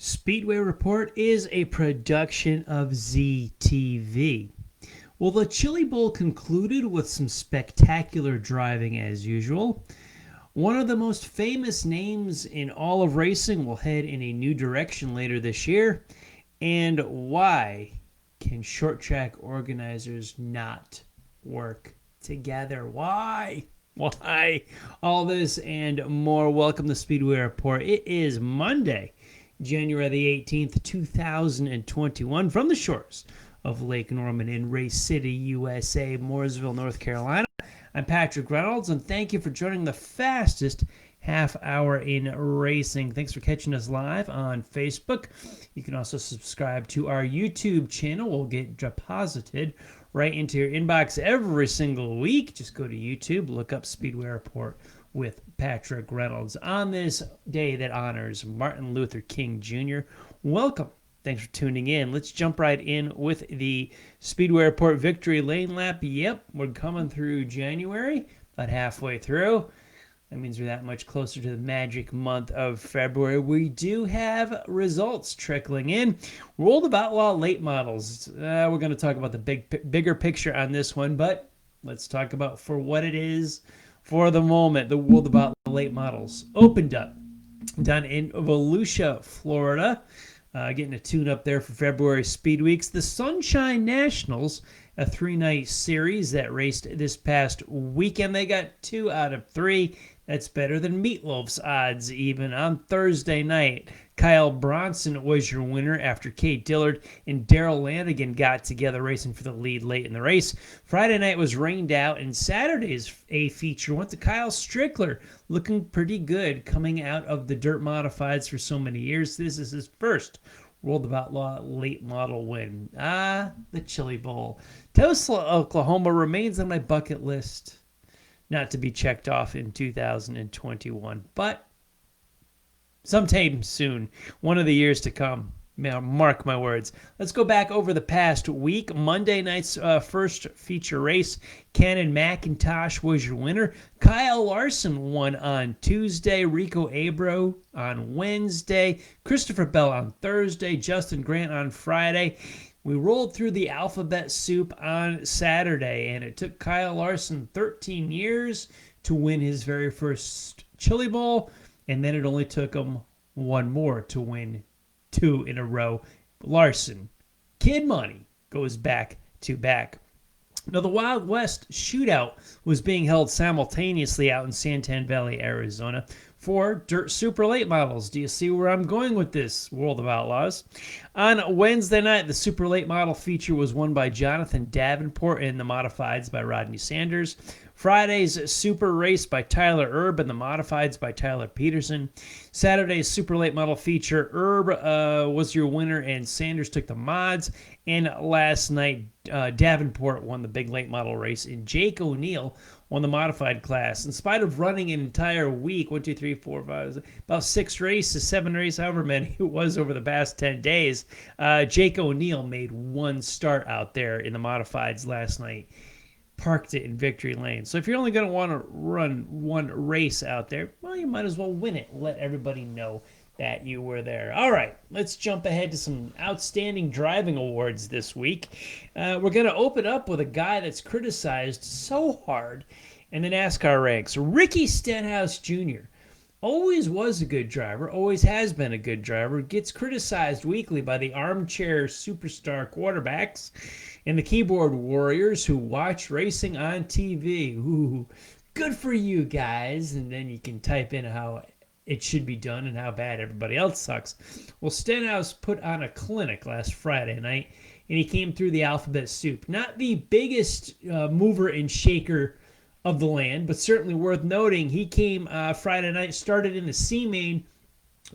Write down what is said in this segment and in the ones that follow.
Speedway Report is a production of ZTV. Well, the Chili Bowl concluded with some spectacular driving as usual. One of the most famous names in all of racing will head in a new direction later this year. And why can short track organizers not work together? Why? Why? All this and more. Welcome to Speedway Report. It is Monday, January the 18th, 2021, from the shores of Lake Norman in Race City, USA, Mooresville, North Carolina. I'm Patrick Reynolds, and thank you for joining the fastest half hour in racing. Thanks for catching us live on Facebook. You can also subscribe to our YouTube channel. We'll get deposited right into your inbox every single week. Just go to YouTube, look up Speedway Report with Patrick Reynolds on this day that honors Martin Luther King Jr. Welcome. Thanks for tuning in. Let's jump right in with the Speedway Report Victory Lane Lap. Yep, we're coming through January, about halfway through. That means we're that much closer to the magic month of February. We do have results trickling in. World of Outlaw late models. We're going to talk about the bigger picture on this one, but let's talk about for what it is for the moment. The World of Outlaw late models opened up down in Volusia, Florida. Getting a tune-up there for February Speed Weeks. The Sunshine Nationals, a 3-night series that raced this past weekend. They got 2 out of 3. That's better than Meatloaf's odds even. On Thursday night, Kyle Bronson was your winner after Kate Dillard and Darrell Lanigan got together racing for the lead late in the race. Friday night was rained out, and Saturday's A feature went to Kyle Strickler, looking pretty good coming out of the dirt modifieds for so many years. This is his first World of Outlaw late model win. The Chili Bowl. Tulsa, Oklahoma remains on my bucket list, not to be checked off in 2021, but sometime soon, one of the years to come. Mark my words. Let's go back over the past week. Monday night's first feature race, Cannon McIntosh was your winner. Kyle Larson won on Tuesday. Rico Abro on Wednesday. Christopher Bell on Thursday. Justin Grant on Friday. We rolled through the alphabet soup on Saturday, and it took Kyle Larson 13 years to win his very first Chili Bowl, and then it only took him one more to win 2 in a row. Larson, Kid Money, goes back to back. Now, the Wild West Shootout was being held simultaneously out in Santan Valley, Arizona, for dirt super late models. Do you see where I'm going with this, World of Outlaws? On Wednesday night, the super late model feature was won by Jonathan Davenport and the modifieds by Rodney Sanders. Friday's super race by Tyler Erb and the modifieds by Tyler Peterson. Saturday's super late model feature, Erb was your winner and Sanders took the mods. And last night, Davenport won the big late model race and Jake O'Neill won the modified class. In spite of running an entire week, 1, 2, 3, 4, 5, about 6 races, 7 races, however many it was over the past 10 days, Jake O'Neill made 1 start out there in the modifieds last night. Parked it in victory lane. So if you're only going to want to run 1 race out there, well, you might as well win it. Let everybody know that you were there. All right, let's jump ahead to some outstanding driving awards this week. We're going to open up with a guy that's criticized so hard in the NASCAR ranks. Ricky Stenhouse Jr. always was a good driver, always has been a good driver, gets criticized weekly by the armchair superstar quarterbacks and the keyboard warriors who watch racing on TV. Ooh, good for you guys. And then you can type in how it should be done and how bad everybody else sucks. Well, Stenhouse put on a clinic last Friday night, and he came through the alphabet soup. Not the biggest mover and shaker of the land, but certainly worth noting. He came Friday night, started in the C main,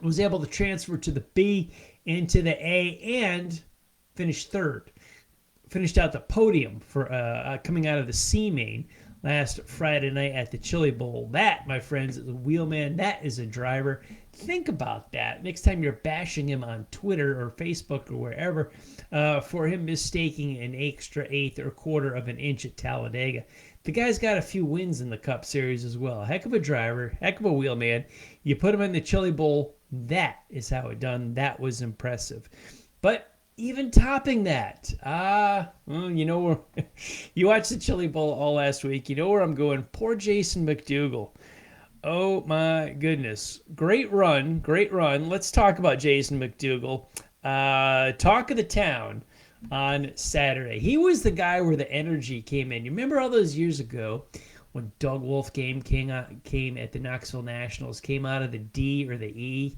was able to transfer to the B and to the A, and finished third. Finished out the podium for coming out of the C main last Friday night at the Chili Bowl. That, my friends, is a wheelman. That is a driver. Think about that. Next time you're bashing him on Twitter or Facebook or wherever for him mistaking an extra eighth or quarter of an inch at Talladega. The guy's got a few wins in the Cup Series as well. Heck of a driver, heck of a wheelman. You put him in the Chili Bowl, That is how it done. That was impressive. But even topping that, well, you watched the Chili Bowl all last week. You know where I'm going. Poor Jason McDougal. Oh my goodness. Great run. Great run. Let's talk about Jason McDougal. Talk of the town on Saturday. He was the guy where the energy came in. You remember all those years ago when Doug Wolfgang came at the Knoxville Nationals, came out of the D or the E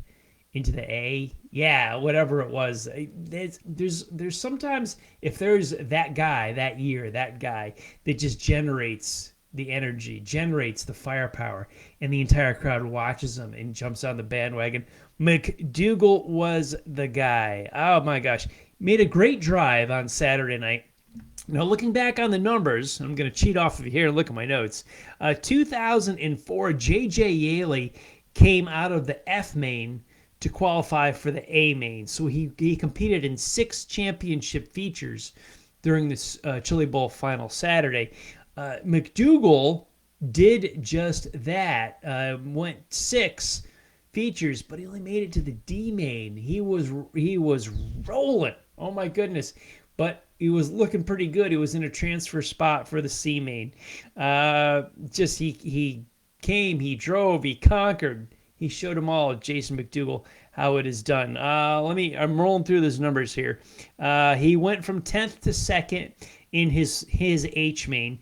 into the A? Yeah, whatever it was. There's sometimes, if there's that guy that year, that guy that just generates the energy, generates the firepower, and the entire crowd watches him and jumps on the bandwagon. McDougal was the guy. Oh my gosh. Made a great drive on Saturday night. Now, looking back on the numbers, I'm going to cheat off of here and look at my notes. 2004, J.J. Yaley came out of the F main to qualify for the A main. So he competed in 6 championship features during this Chili Bowl final Saturday. McDougal did just that. Went 6 features, but he only made it to the D main. He was rolling. Oh my goodness. But he was looking pretty good. He was in a transfer spot for the C main. He came, he drove, he conquered. He showed them all, Jason McDougal, how it is done. I'm rolling through those numbers here. He went from 10th to 2nd in his H main,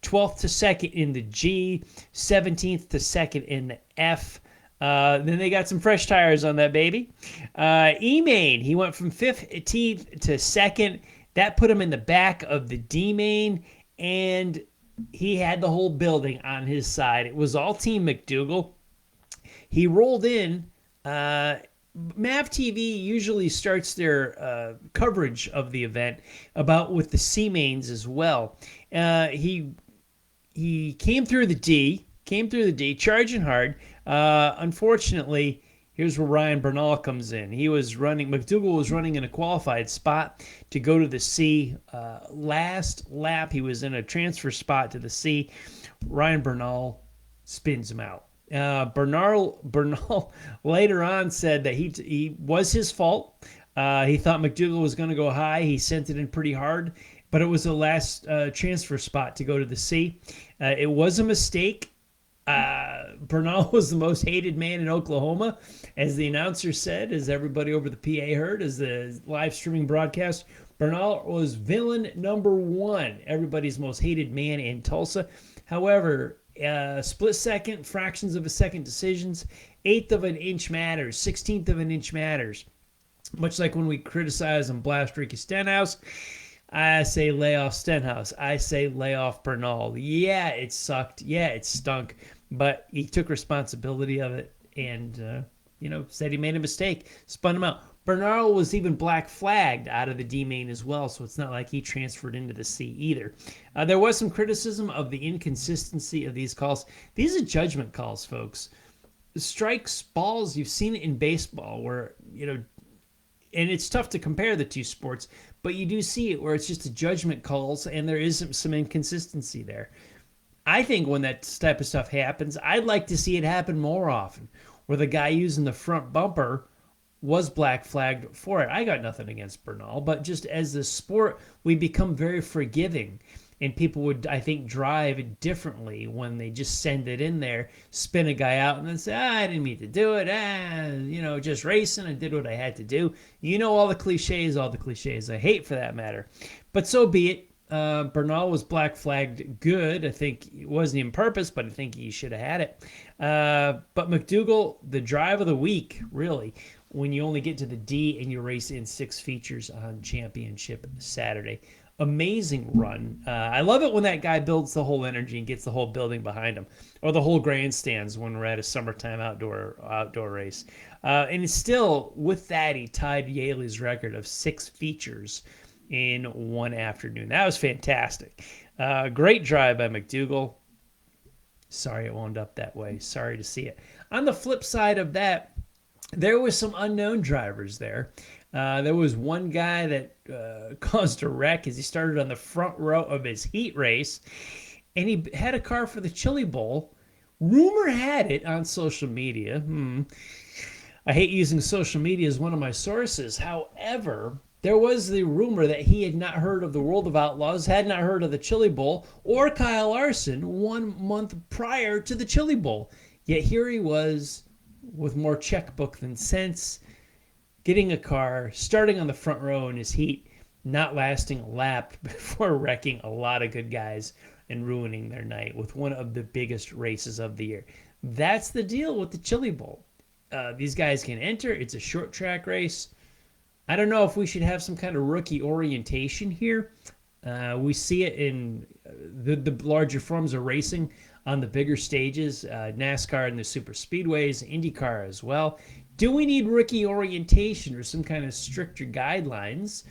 12th to 2nd in the G, 17th to 2nd in the F. Then they got some fresh tires on that baby. E main, he went from 15th to 2nd. That put him in the back of the D main, and he had the whole building on his side. It was all Team McDougal. He rolled in. MAV TV usually starts their coverage of the event with the C mains as well. He came through the D, charging hard. Unfortunately, here's where Ryan Bernal comes in. McDougal was running in a qualified spot to go to the C. Last lap, he was in a transfer spot to the C. Ryan Bernal spins him out. Bernal later on said that he was his fault. He thought McDougal was going to go high. He sent it in pretty hard, but it was the last transfer spot to go to the C. It was a mistake. Bernal was the most hated man in Oklahoma, as the announcer said, as everybody over the PA heard, as the live streaming broadcast. Bernal was villain number 1, everybody's most hated man in Tulsa. However, split second, fractions of a second decisions, 1/8 of an inch matters, 1/16 of an inch matters. Much like when we criticize and blast Ricky Stenhouse, I say lay off Stenhouse. I say lay off Bernal. Yeah, it sucked. Yeah, it stunk. But he took responsibility of it and, said he made a mistake. Spun him out. Bernal was even black flagged out of the D main as well, so it's not like he transferred into the C either. There was some criticism of the inconsistency of these calls. These are judgment calls, folks. Strikes, balls, you've seen it in baseball where, and it's tough to compare the two sports, but you do see it where it's just a judgment calls and there is some inconsistency there. I think when that type of stuff happens, I'd like to see it happen more often, where the guy using the front bumper was black flagged for it. I got nothing against Bernal, but just as a sport, we become very forgiving. And people would, I think, drive differently when they just send it in there, spin a guy out, and then say, I didn't mean to do it. Just racing. I did what I had to do. All the cliches I hate for that matter. But so be it. Bernal was black flagged good. I think it wasn't even purpose, but I think he should have had it. But McDougal, the drive of the week, really, when you only get to the D and you race in 6 features on Championship Saturday. Amazing run. I love it when that guy builds the whole energy and gets the whole building behind him, or the whole grandstands when we're at a summertime outdoor race. And it's still, with that, he tied Yaley's record of 6 features in one afternoon. That was fantastic. Great drive by McDougal. Sorry it wound up that way. Sorry to see it. On the flip side of that, there was some unknown drivers there. There was one guy that caused a wreck as he started on the front row of his heat race, and he had a car for the Chili Bowl. Rumor had it on social media I hate using social media as one of my sources. However, there was the rumor that he had not heard of the World of Outlaws, had not heard of the Chili Bowl or Kyle Larson 1 month prior to the Chili Bowl. Yet here he was with more checkbook than sense, getting a car, starting on the front row in his heat, not lasting a lap before wrecking a lot of good guys and ruining their night with one of the biggest races of the year. That's the deal with the Chili Bowl. These guys can enter. It's a short track race. I don't know if we should have some kind of rookie orientation here. We see it in the larger forms of racing on the bigger stages, NASCAR and the super speedways, IndyCar as well. Do we need rookie orientation or some kind of stricter guidelines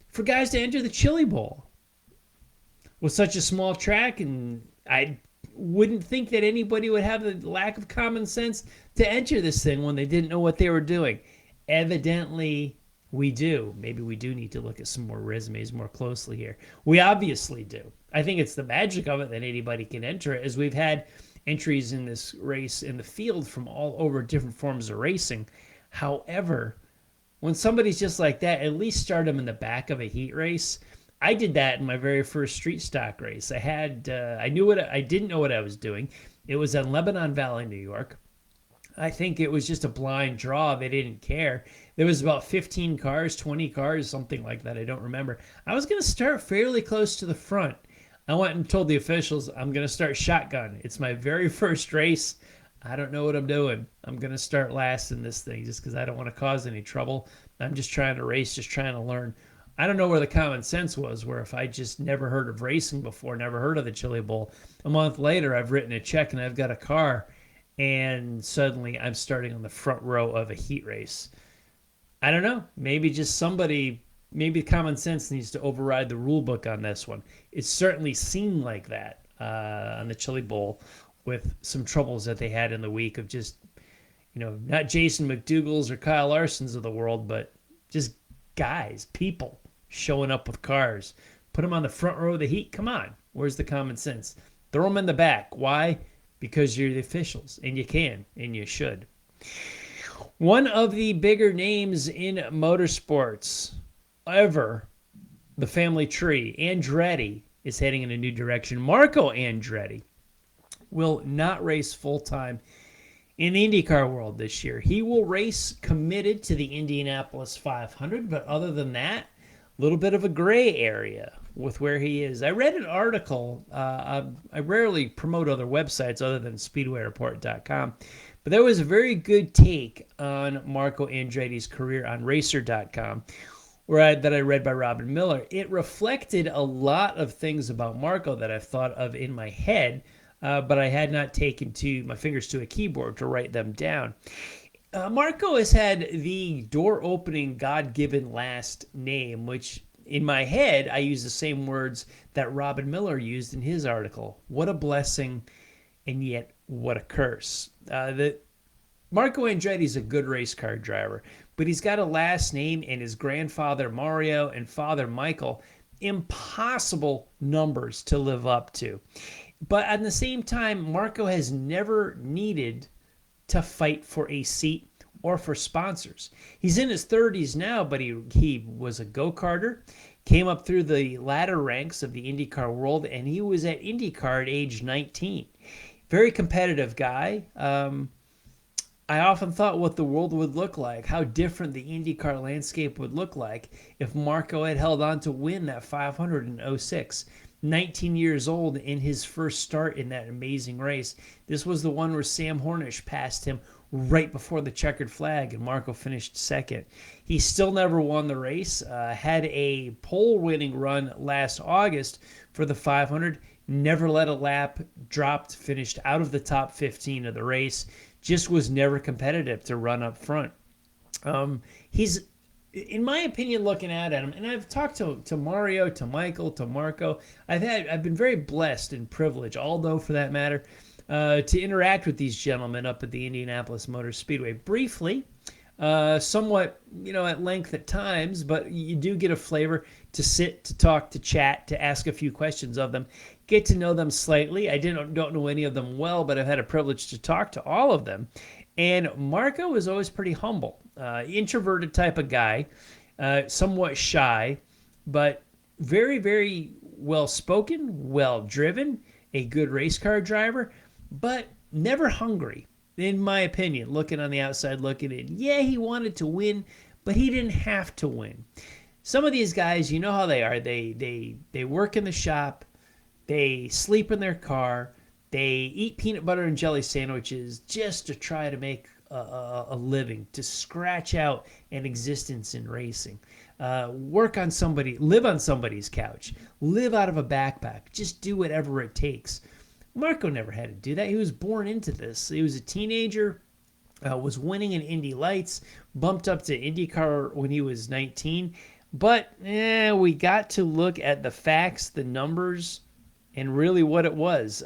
for guys to enter the Chili Bowl? With such a small track, and I wouldn't think that anybody would have the lack of common sense to enter this thing when they didn't know what they were doing. Evidently, we do. Maybe we do need to look at some more resumes more closely here. We obviously do. I think it's the magic of it that anybody can enter it, as we've had entries in this race in the field from all over different forms of racing. However, when somebody's just like that, at least start them in the back of a heat race. I did that in my very first street stock race. I didn't know what I was doing. It was in Lebanon Valley, New York. I think it was just a blind draw. They didn't care. There was about 15 cars, 20 cars, something like that. I don't remember. I was going to start fairly close to the front. I went and told the officials, I'm going to start shotgun. It's my very first race. I don't know what I'm doing. I'm going to start last in this thing just because I don't want to cause any trouble. I'm just trying to race, just trying to learn. I don't know where the common sense was, where if I just never heard of racing before, never heard of the Chili Bowl, a month later I've written a check and I've got a car, and suddenly I'm starting on the front row of a heat race. I don't know. Maybe common sense needs to override the rule book on this one. It certainly seemed like that on the Chili Bowl, with some troubles that they had in the week of just, not Jason McDougal's or Kyle Larson's of the world, but just guys, people showing up with cars. Put them on the front row of the heat. Come on. Where's the common sense? Throw them in the back. Why? Because you're the officials, and you can, and you should. One of the bigger names in motorsports ever, the family tree, Andretti, is heading in a new direction. Marco Andretti will not race full-time in the IndyCar world this year. He will race committed to the Indianapolis 500, but other than that, a little bit of a gray area with where he is. I read an article. I rarely promote other websites other than SpeedwayReport.com, but there was a very good take on Marco Andretti's career on Racer.com that I read by Robin Miller. It reflected a lot of things about Marco that I've thought of in my head, but I had not taken my fingers to a keyboard to write them down. Marco has had the door-opening, God-given last name, which in my head, I use the same words that Robin Miller used in his article. What a blessing, and yet what a curse. Marco Andretti is a good race car driver, but he's got a last name, and his grandfather Mario and father Michael, impossible numbers to live up to. But at the same time, Marco has never needed to fight for a seat or for sponsors. He's in his 30s now, but he was a go-karter, came up through the ladder ranks of the IndyCar world, and he was at IndyCar at age 19. Very competitive guy. I often thought what the world would look like, how different the IndyCar landscape would look like if Marco had held on to win that 500 in 06. 19 years old in his first start in that amazing race. This was the one where Sam Hornish passed him right before the checkered flag, and Marco finished second. He still never won the race. Had a pole-winning run last August for the 500. Never led a lap. Dropped, finished out of the top 15 of the race. Just was never competitive to run up front. He's, in my opinion, looking at him, and I've talked to Mario, to Michael, to Marco. I've been very blessed and privileged, Aldo for that matter, to interact with these gentlemen up at the Indianapolis Motor Speedway briefly, somewhat, at length at times, but you do get a flavor to sit, to talk, to chat, to ask a few questions of them, get to know them slightly. I don't know any of them well, but I've had a privilege to talk to all of them. And Marco was always pretty humble, introverted type of guy, somewhat shy, but very, very well spoken, well driven, a good race car driver, but never hungry, in my opinion, looking on the outside, looking in. Yeah, he wanted to win, but he didn't have to win. Some of these guys, you know how they are. They work in the shop, they sleep in their car, they eat peanut butter and jelly sandwiches just to try to make a living, to scratch out an existence in racing. Work on somebody, live on somebody's couch, live out of a backpack, just do whatever it takes. Marco never had to do that. He was born into this. He was a teenager, was winning in Indy Lights, bumped up to IndyCar when he was 19. But we got to look at the facts, the numbers, and really what it was.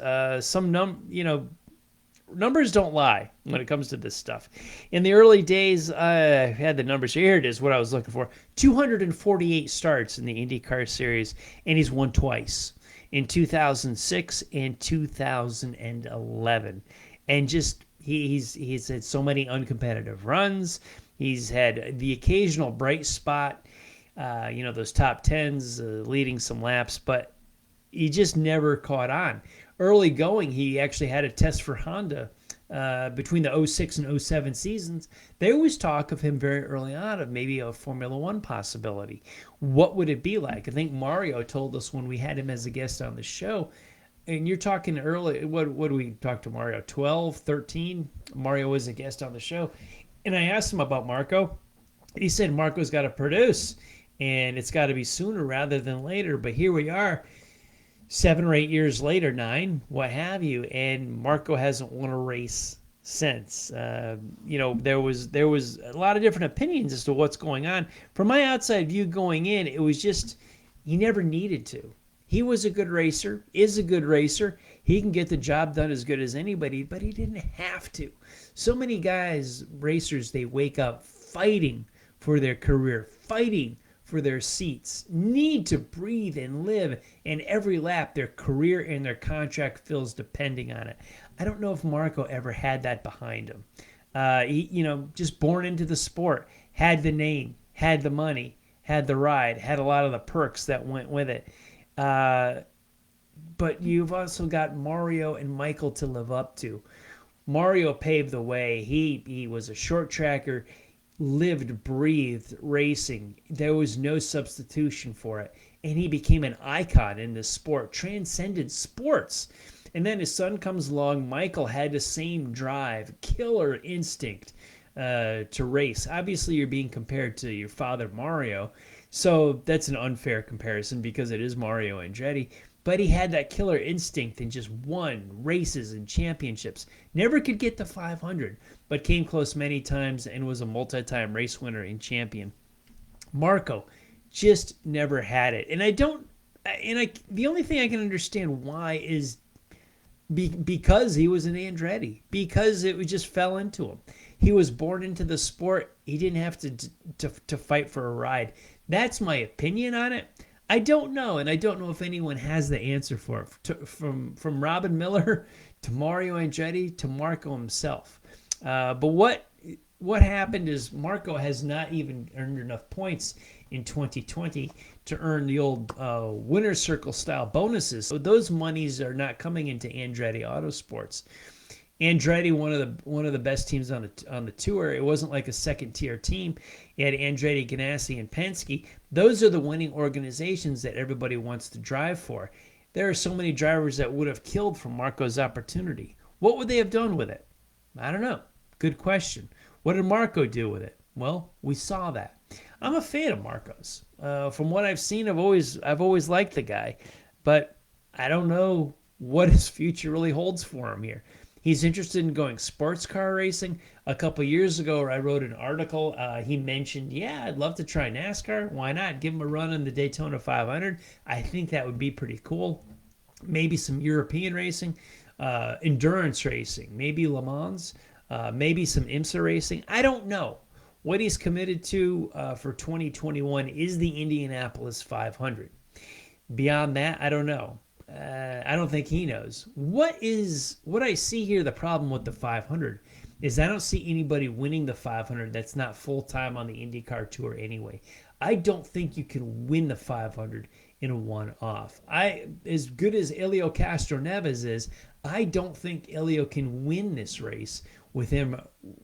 Numbers don't lie when it comes to this stuff. In the early days, I had the numbers. Here it is, what I was looking for. 248 starts in the IndyCar series, and he's won twice, in 2006 and 2011. And just he's had so many uncompetitive runs. He's had the occasional bright spot, those top tens, leading some laps, but he just never caught on. Early going, he actually had a test for Honda between the 06 and 07 seasons. They always talk of him very early on of maybe a Formula One possibility. What would it be like? I think Mario told us when we had him as a guest on the show. And you're talking early, what do we talk to Mario? 12, 13? Mario was a guest on the show. And I asked him about Marco. He said Marco's got to produce, and it's got to be sooner rather than later. But here we are, 7 or 8 years later, 9, what have you, and Marco hasn't won a race since. There was a lot of different opinions as to what's going on. From my outside view going in, it was just he never needed to. He was a good racer, is a good racer. He can get the job done as good as anybody, but he didn't have to. So many guys, racers, they wake up fighting for their career, fighting for their seats, need to breathe and live, and every lap their career and their contract feels depending on it. I don't know if Marco ever had that behind him. He, just born into the sport, had the name, had the money, had the ride, had a lot of the perks that went with it. But you've also got Mario and Michael to live up to. Mario paved the way. He was a short tracker, lived, breathed racing. There was no substitution for it. And he became an icon in this sport, transcended sports. And then his son comes along. Michael had the same drive, killer instinct to race. Obviously, you're being compared to your father, Mario. So that's an unfair comparison because it is Mario Andretti. But he had that killer instinct and just won races and championships. Never could get to 500, but came close many times and was a multi-time race winner and champion. Marco just never had it. The only thing I can understand why is because he was an Andretti, because it just fell into him. He was born into the sport. He didn't have to fight for a ride. That's my opinion on it. I don't know, and I don't know if anyone has the answer for it. From Robin Miller to Mario Andretti to Marco himself. But what happened is Marco has not even earned enough points in 2020 to earn the old winner's circle style bonuses. So those monies are not coming into Andretti Autosports. Andretti, one of the best teams on the tour. It wasn't like a second tier team. You had Andretti, Ganassi, and Penske. Those are the winning organizations that everybody wants to drive for. There are so many drivers that would have killed for Marco's opportunity. What would they have done with it? I don't know. Good question. What did Marco do with it? Well, we saw that. I'm a fan of Marco's. From what I've seen, I've always liked the guy, but I don't know what his future really holds for him here. He's interested in going sports car racing. A couple years ago, I wrote an article. He mentioned, I'd love to try NASCAR. Why not? Give him a run in the Daytona 500. I think that would be pretty cool. Maybe some European racing, endurance racing, maybe Le Mans, maybe some IMSA racing. I don't know. What he's committed to for 2021 is the Indianapolis 500. Beyond that, I don't know. I don't think he knows. What I see here, the problem with the 500 is I don't see anybody winning the 500 that's not full-time on the IndyCar Tour anyway. I don't think you can win the 500 in a one-off. As good as Elio Castroneves is, I don't think Elio can win this race with him,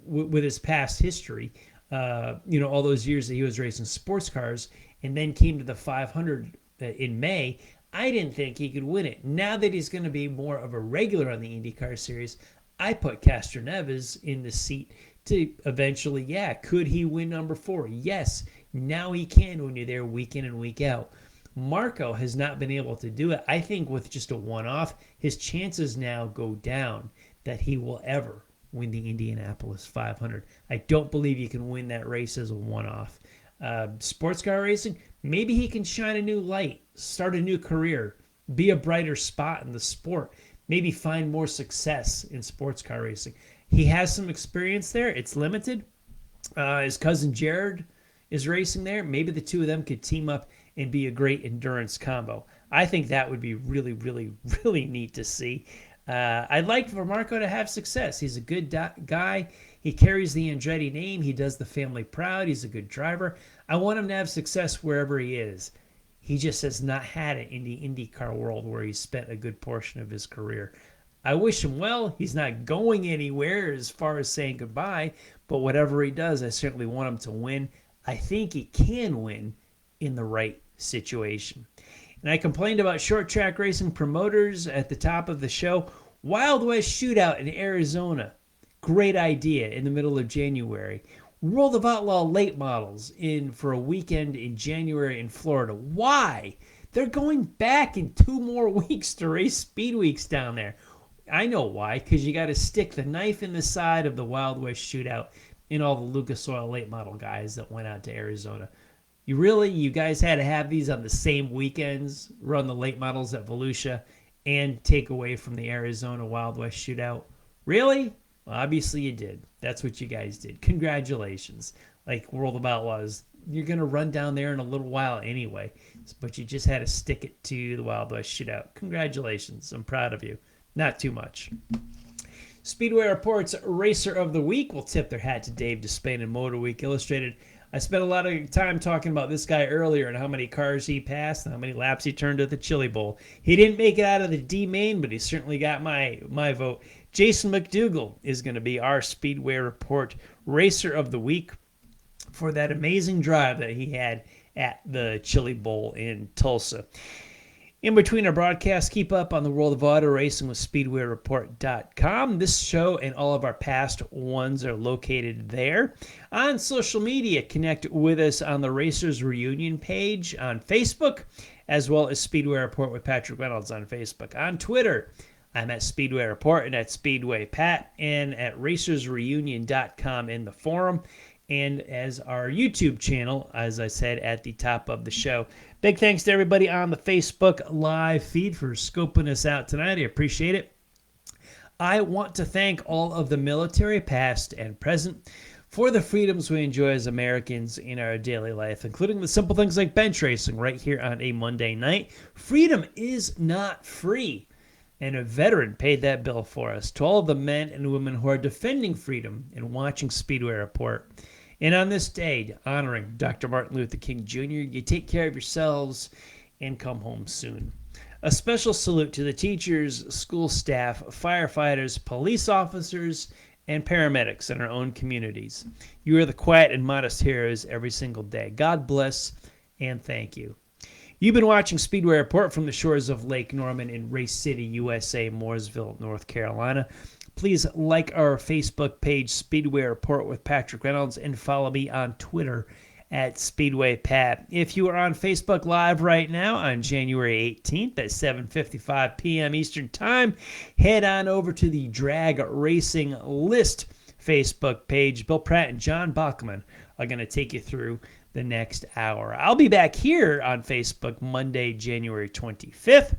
with his past history. All those years that he was racing sports cars and then came to the 500 in May. I didn't think he could win it. Now that he's going to be more of a regular on the IndyCar series, I put Castroneves in the seat to eventually, could he win number 4? Yes. Now he can when you're there week in and week out. Marco has not been able to do it. I think with just a one-off, his chances now go down that he will ever win the Indianapolis 500. I don't believe you can win that race as a one-off. Sports car racing, maybe he can shine a new light, start a new career, be a brighter spot in the sport, maybe find more success in sports car racing. He has some experience there. It's limited. His cousin Jared is racing there. Maybe the two of them could team up and be a great endurance combo. I think that would be really, really, really neat to see. I'd like for Marco to have success. He's a good guy. He carries the Andretti name. He does the family proud. He's a good driver. I want him to have success wherever he is. He just has not had it in the IndyCar world where he's spent a good portion of his career. I wish him well. He's not going anywhere as far as saying goodbye, but whatever he does, I certainly want him to win. I think he can win in the right situation. And I complained about short track racing promoters at the top of the show. Wild West Shootout in Arizona. Great idea in the middle of January. World of Outlaw late models in for a weekend in January in Florida. Why? They're going back in 2 more weeks to race speed weeks down there. I know why, because you got to stick the knife in the side of the Wild West Shootout in all the Lucas Oil late model guys that went out to Arizona. You guys had to have these on the same weekends, run the late models at Volusia, and take away from the Arizona Wild West Shootout? Really? Well, obviously you did. That's what you guys did. Congratulations. Like World of Outlaws, you're going to run down there in a little while anyway, but you just had to stick it to the Wild West Shootout. Congratulations. I'm proud of you. Not too much. Speedway Report's Racer of the Week will tip their hat to Dave Despain and Motor Week Illustrated. I spent a lot of time talking about this guy earlier and how many cars he passed and how many laps he turned at the Chili Bowl. He didn't make it out of the D main, but he certainly got my vote. Jason McDougall is going to be our Speedway Report Racer of the Week for that amazing drive that he had at the Chili Bowl in Tulsa. In between our broadcasts, keep up on the world of auto racing with SpeedwayReport.com. This show and all of our past ones are located there. On social media, connect with us on the Racers Reunion page on Facebook, as well as Speedway Report with Patrick Reynolds on Facebook. On Twitter, I'm at Speedway Report and at Speedway Pat and at RacersReunion.com in the forum. And as our YouTube channel, as I said at the top of the show. Big thanks to everybody on the Facebook live feed for scoping us out tonight. I appreciate it. I want to thank all of the military, past and present, for the freedoms we enjoy as Americans in our daily life, including the simple things like bench racing right here on a Monday night. Freedom is not free, and a veteran paid that bill for us. To all of the men and women who are defending freedom and watching Speedway Report, and on this day, honoring Dr. Martin Luther King Jr., you take care of yourselves and come home soon. A special salute to the teachers, school staff, firefighters, police officers, and paramedics in our own communities. You are the quiet and modest heroes every single day. God bless and thank you. You've been watching Speedway Report from the shores of Lake Norman in Race City, USA, Mooresville, North Carolina. Please like our Facebook page, Speedway Report with Patrick Reynolds, and follow me on Twitter at Speedway Pat. If you are on Facebook Live right now on January 18th at 7:55 p.m. Eastern Time, head on over to the Drag Racing List Facebook page. Bill Pratt and John Bachman are going to take you through the next hour. I'll be back here on Facebook Monday, January 25th.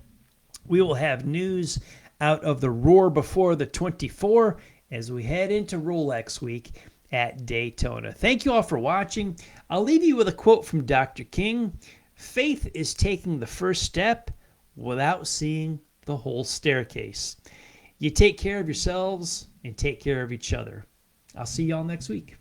We will have news out of the Roar before the 24 as we head into Rolex Week at Daytona. Thank you all for watching. I'll leave you with a quote from Dr. King. Faith is taking the first step without seeing the whole staircase. You take care of yourselves and take care of each other. I'll see y'all next week.